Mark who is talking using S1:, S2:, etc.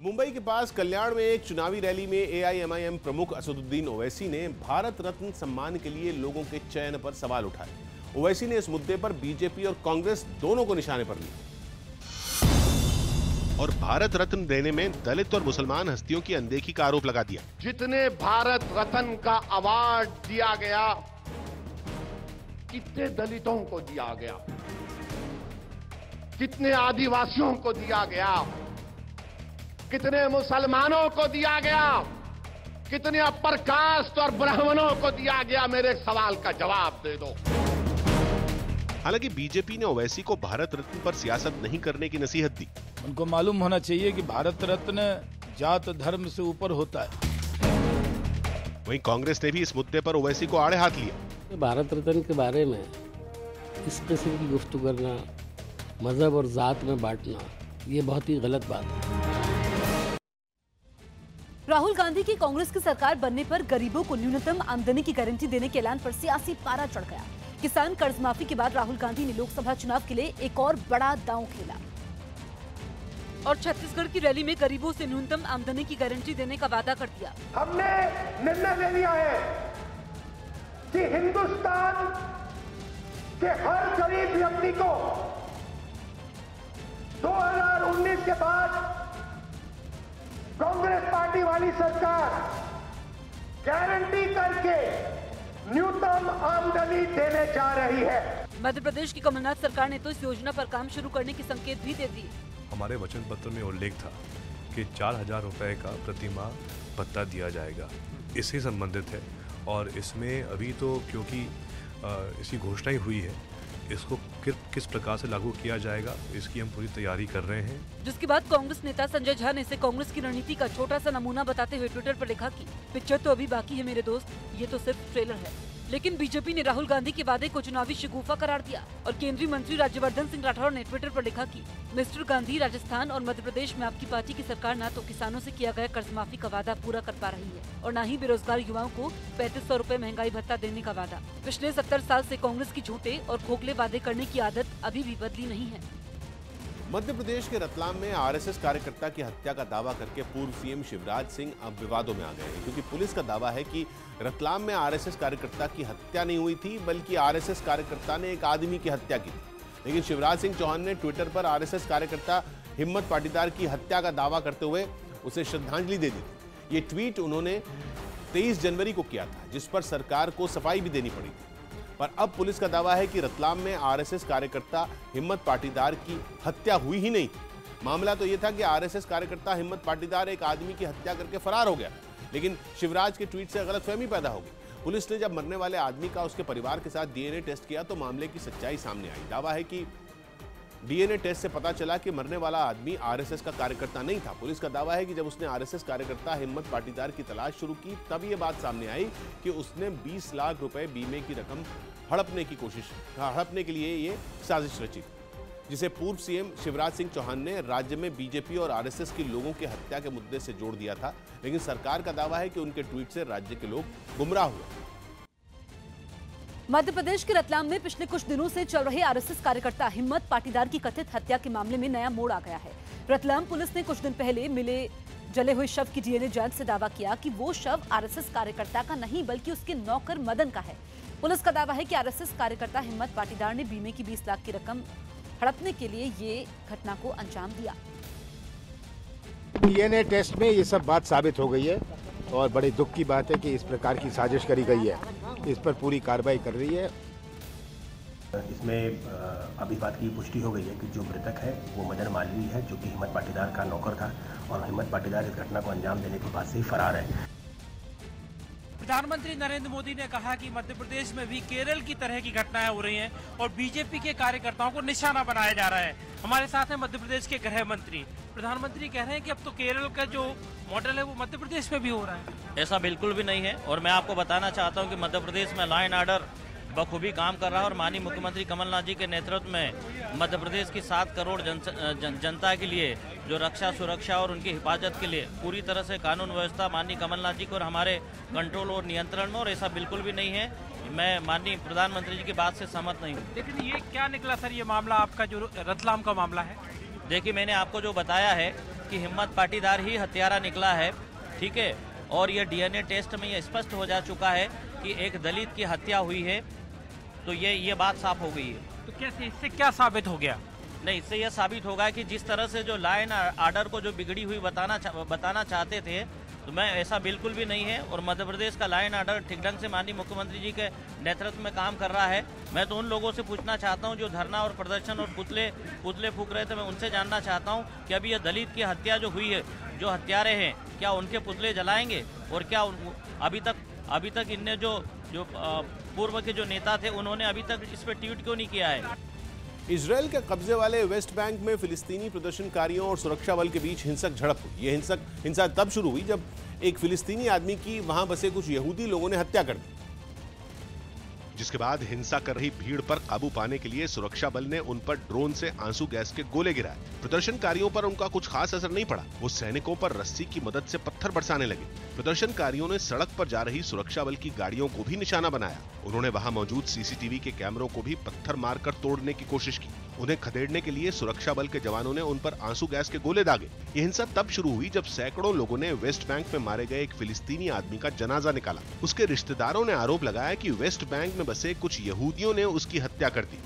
S1: मुंबई के पास कल्याण में एक चुनावी रैली में एआईएमआईएम प्रमुख असदुद्दीन ओवैसी ने भारत रत्न सम्मान के लिए लोगों के चयन पर सवाल उठाए। ओवैसी ने इस मुद्दे पर बीजेपी और कांग्रेस दोनों को निशाने पर लिया और भारत रत्न देने में दलित और मुसलमान हस्तियों की अनदेखी का आरोप लगा दिया।
S2: जितने भारत रत्न का अवार्ड दिया गया, कितने दलितों को दिया गया, कितने आदिवासियों को दिया गया, कितने मुसलमानों को दिया गया, कितने अपर कास्ट और ब्राह्मणों को दिया गया, मेरे सवाल का जवाब दे दो।
S1: हालांकि बीजेपी ने ओवैसी को भारत रत्न पर सियासत नहीं करने की नसीहत दी।
S3: उनको मालूम होना चाहिए कि भारत रत्न जात धर्म से ऊपर होता है।
S1: वहीं कांग्रेस ने भी इस मुद्दे पर ओवैसी को आड़े हाथ लिया।
S4: भारत रत्न के बारे में इस किस्म की गुफ्तगू करना, मजहब और जात में बांटना, ये बहुत ही गलत बात है।
S5: राहुल गांधी की कांग्रेस की सरकार बनने पर गरीबों को न्यूनतम आमदनी की गारंटी देने के ऐलान पर सियासी पारा चढ़ गया। किसान कर्ज माफी के बाद राहुल गांधी ने लोकसभा चुनाव के लिए एक और बड़ा दांव खेला और छत्तीसगढ़ की रैली में गरीबों से न्यूनतम आमदनी की गारंटी देने का वादा कर दिया।
S2: हमने निर्णय ले लिया है कि हिंदुस्तान के हर गरीब व्यक्ति को 2019 के बाद कांग्रेस पार्टी वाली सरकार गारंटी करके न्यूनतम आमदनी देने जा रही है।
S5: मध्य प्रदेश की कमलनाथ सरकार ने तो इस योजना पर काम शुरू करने के संकेत भी दे दिए।
S6: हमारे वचन पत्र में उल्लेख था कि 4,000 रुपए का प्रतिमाह भत्ता दिया जाएगा, इससे संबंधित है। और इसमें अभी तो क्योंकि इसकी घोषणा ही हुई है, इसको किस प्रकार से लागू किया जाएगा, इसकी हम पूरी तैयारी कर रहे हैं।
S5: जिसके बाद कांग्रेस नेता संजय झा ने इसे कांग्रेस की रणनीति का छोटा सा नमूना बताते हुए ट्विटर पर लिखा कि पिक्चर तो अभी बाकी है मेरे दोस्त, ये तो सिर्फ ट्रेलर है। लेकिन बीजेपी ने राहुल गांधी के वादे को चुनावी शगुफा करार दिया और केंद्रीय मंत्री राज्यवर्धन सिंह राठौर ने ट्विटर पर लिखा कि मिस्टर गांधी, राजस्थान और मध्य प्रदेश में आपकी पार्टी की सरकार न तो किसानों से किया गया कर्ज माफी का वादा पूरा कर पा रही है और न ही बेरोजगार युवाओं को 3500 रुपए महंगाई भत्ता देने का वादा। पिछले 70 साल से कांग्रेस की झूठे और खोखले वादे करने की आदत अभी भी बदली नहीं है।
S1: मध्य प्रदेश के रतलाम में आरएसएस कार्यकर्ता की हत्या का दावा करके पूर्व सीएम शिवराज सिंह अब विवादों में आ गए हैं, क्योंकि पुलिस का दावा है कि रतलाम में आरएसएस कार्यकर्ता की हत्या नहीं हुई थी, बल्कि आरएसएस कार्यकर्ता ने एक आदमी की हत्या की थी। लेकिन शिवराज सिंह चौहान ने ट्विटर पर आरएसएस कार्यकर्ता हिम्मत पाटीदार की हत्या का दावा करते हुए उसे श्रद्धांजलि दे दी थी। ये ट्वीट उन्होंने 23 जनवरी को किया था, जिस पर सरकार को सफाई भी देनी पड़ी थी। पर अब पुलिस का दावा है कि रतलाम में आरएसएस कार्यकर्ता हिम्मत पाटीदार की हत्या हुई ही नहीं। मामला तो यह था कि आरएसएस कार्यकर्ता हिम्मत पाटीदार एक आदमी की हत्या करके फरार हो गया, लेकिन शिवराज के ट्वीट से गलतफहमी पैदा हो गई। पुलिस ने जब मरने वाले आदमी का उसके परिवार के साथ डीएनए टेस्ट किया तो मामले की सच्चाई सामने आई। दावा है कि डीएनए टेस्ट से पता चला कि मरने वाला आदमी आरएसएस का कार्यकर्ता नहीं था। पुलिस का दावा है कि जब उसने आरएसएस कार्यकर्ता हिम्मत पाटीदार की तलाश शुरू की, तब यह बात सामने आई कि उसने 20 लाख रुपए बीमे की रकम हड़पने के लिए ये साजिश रची, जिसे पूर्व सीएम शिवराज सिंह चौहान ने राज्य में बीजेपी और आरएसएस के लोगों की हत्या के मुद्दे से जोड़ दिया था। लेकिन सरकार का दावा है कि उनके ट्वीट से राज्य के लोग गुमराह हुए।
S5: मध्य प्रदेश के रतलाम में पिछले कुछ दिनों से चल रहे आरएसएस कार्यकर्ता हिम्मत पाटीदार की कथित हत्या के मामले में नया मोड़ आ गया है। रतलाम पुलिस ने कुछ दिन पहले मिले जले हुए शव की डीएनए जांच से दावा किया कि वो शव आरएसएस कार्यकर्ता का नहीं, बल्कि उसके नौकर मदन का है। पुलिस का दावा है कि आरएसएस कार्यकर्ता हिम्मत पाटीदार ने बीमे की 20 लाख की रकम हड़पने के लिए ये घटना को अंजाम दिया।
S7: डीएनए टेस्ट में ये सब बात साबित हो गई है और बड़े दुख की बात है कि इस प्रकार की साजिश करी गई है। इस पर पूरी कार्रवाई कर रही है।
S8: इसमें अभी बात की पुष्टि हो गई है कि जो मृतक है वो मदन मालवीय है, जो कि हिम्मत पाटीदार का नौकर था और हिम्मत पाटीदार इस घटना को अंजाम देने के बाद से ही फरार है।
S9: प्रधानमंत्री नरेंद्र मोदी ने कहा कि मध्य प्रदेश में भी केरल की तरह की घटनाएं हो रही हैं और बीजेपी के कार्यकर्ताओं को निशाना बनाया जा रहा है। हमारे साथ हैं मध्य प्रदेश के गृह मंत्री। प्रधानमंत्री कह रहे हैं कि अब तो केरल का जो मॉडल है वो मध्य प्रदेश में भी हो रहा है।
S10: ऐसा बिल्कुल भी नहीं है और मैं आपको बताना चाहता हूं कि मध्य प्रदेश में लॉ एंड ऑर्डर बखूबी काम कर रहा है और माननीय मुख्यमंत्री कमलनाथ जी के नेतृत्व में मध्य प्रदेश की 7 करोड़ जनता के लिए जो रक्षा, सुरक्षा और उनकी हिफाजत के लिए पूरी तरह से कानून व्यवस्था माननीय कमलनाथ जी को और हमारे कंट्रोल और नियंत्रण में, और ऐसा बिल्कुल भी नहीं है। मैं माननीय प्रधानमंत्री जी की बात से सहमत नहीं हूँ।
S9: लेकिन ये क्या निकला सर, ये मामला आपका जो रतलाम का मामला है?
S10: देखिए, मैंने आपको जो बताया है कि हिम्मत पाटीदार ही हत्यारा निकला है, ठीक है। और ये डीएनए टेस्ट में ये स्पष्ट हो जा चुका है कि एक दलित की हत्या हुई है, तो ये बात साफ हो गई है।
S9: तो कैसे, इससे क्या साबित हो गया?
S10: नहीं, इससे यह साबित होगा कि जिस तरह से जो लॉ एंड ऑर्डर को जो बिगड़ी हुई बताना चाहते थे, तो मैं ऐसा बिल्कुल भी नहीं है। और मध्य प्रदेश का लॉ एंड ऑर्डर ठीक ढंग से माननीय मुख्यमंत्री जी के नेतृत्व में काम कर रहा है। मैं तो उन लोगों से पूछना चाहता हूं जो धरना और प्रदर्शन और पुतले फूंक रहे थे, मैं उनसे जानना चाहता हूं कि अभी यह दलित की हत्या जो हुई है, जो हत्यारे हैं, क्या उनके पुतले जलाएंगे? और क्या अभी तक इनने जो पूर्व के जो नेता थे, उन्होंने अभी तक इस पर ट्वीट क्यों नहीं किया है?
S1: इजराइल के कब्जे वाले वेस्ट बैंक में फिलिस्तीनी प्रदर्शनकारियों और सुरक्षा बल के बीच हिंसक झड़प हुई। ये हिंसा तब शुरू हुई जब एक फिलिस्तीनी आदमी की वहां बसे कुछ यहूदी लोगों ने हत्या कर दी, जिसके बाद हिंसा कर रही भीड़ पर काबू पाने के लिए सुरक्षा बल ने उन पर ड्रोन से आंसू गैस के गोले गिराए। प्रदर्शनकारियों पर उनका कुछ खास असर नहीं पड़ा। वो सैनिकों पर रस्सी की मदद से पत्थर बरसाने लगे। प्रदर्शनकारियों ने सड़क पर जा रही सुरक्षा बल की गाड़ियों को भी निशाना बनाया। उन्होंने वहां मौजूद सीसीटीवी के कैमरों को भी पत्थर मारकर तोड़ने की कोशिश की। उन्हें खदेड़ने के लिए सुरक्षा बल के जवानों ने उन पर आंसू गैस के गोले दागे। ये हिंसा तब शुरू हुई जब सैकड़ों लोगों ने वेस्ट बैंक में मारे गए एक फिलिस्तीनी आदमी का जनाजा निकाला। उसके रिश्तेदारों ने आरोप लगाया कि वेस्ट बैंक में बसे कुछ यहूदियों ने उसकी हत्या कर दी।